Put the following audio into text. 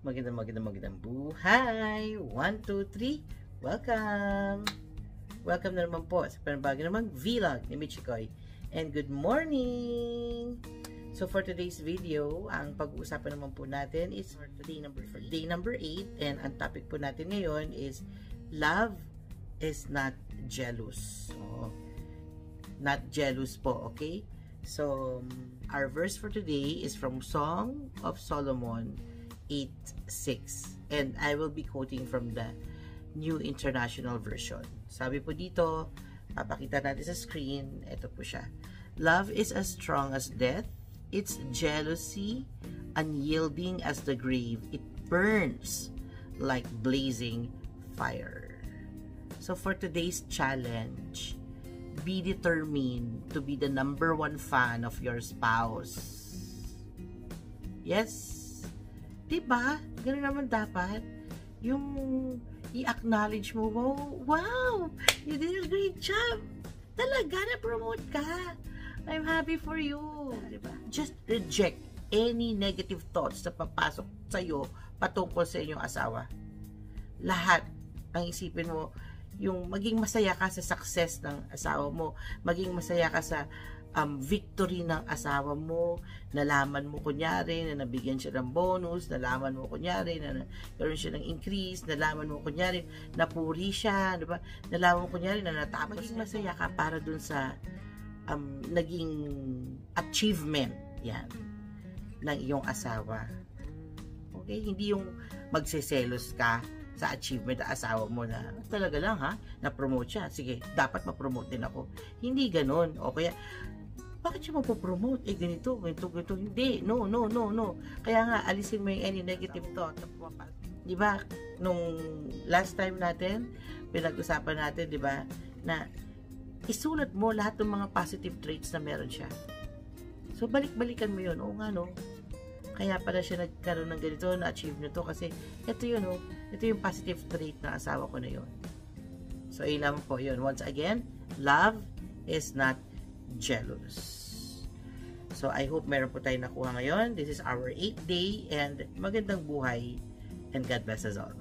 Magandang buhay! 1, 2, 3, welcome! Welcome na naman po sa panibagong namang vlog ni Michikoy. And good morning! So for today's video, ang pag-uusapan naman po natin is for day number 8. And ang topic po natin ngayon is love is not jealous. So, not jealous po, okay? So, our verse for today is from Song of Solomon 8:6, and I will be quoting from the New International Version. Sabi po dito, papakita natin sa screen, ito po siya. Love is as strong as death, its jealousy unyielding as the grave, it burns like blazing fire. So for today's challenge, be determined to be the number 1 fan of your spouse. Yes, diba? Ganun naman dapat. Yung i-acknowledge mo, wow, you did a great job. Talaga, na-promote ka. I'm happy for you. Diba? Just reject any negative thoughts na papasok sa'yo patungkol sa inyong asawa. Lahat ang isipin mo, yung maging masaya ka sa success ng asawa mo, maging masaya ka sa victory ng asawa mo, nalaman mo kunyari na nabigyan siya ng bonus, nalaman mo kunyari na nagkaroon siya ng increase, nalaman mo kunyari na puri siya, di ba? Nalaman mo kunyari na natapos. Maging masaya ka para dun sa naging achievement yan ng iyong asawa. Okay? Hindi yung magseselos ka sa achievement ng asawa mo na talaga lang na-promote siya. Sige, dapat ma-promote din ako. Hindi ganun. O kaya, bakit siya mapopromote? Ganito. Hindi. No. Kaya nga, alisin mo yung any negative thought. Diba? Nung last time natin, pinag-usapan natin, diba, na isulat mo lahat ng mga positive traits na meron siya. So, balik-balikan mo yun. Oo nga, no? Kaya pala siya nagkaroon ng ganito, na-achieve nito kasi ito yun, oh, ito yung positive trait ng asawa ko na yun. So, ilan po yun. Once again, love is not jealous. So, I hope meron po tayo nakuha ngayon. This is our 8th day and magandang buhay and God bless us all.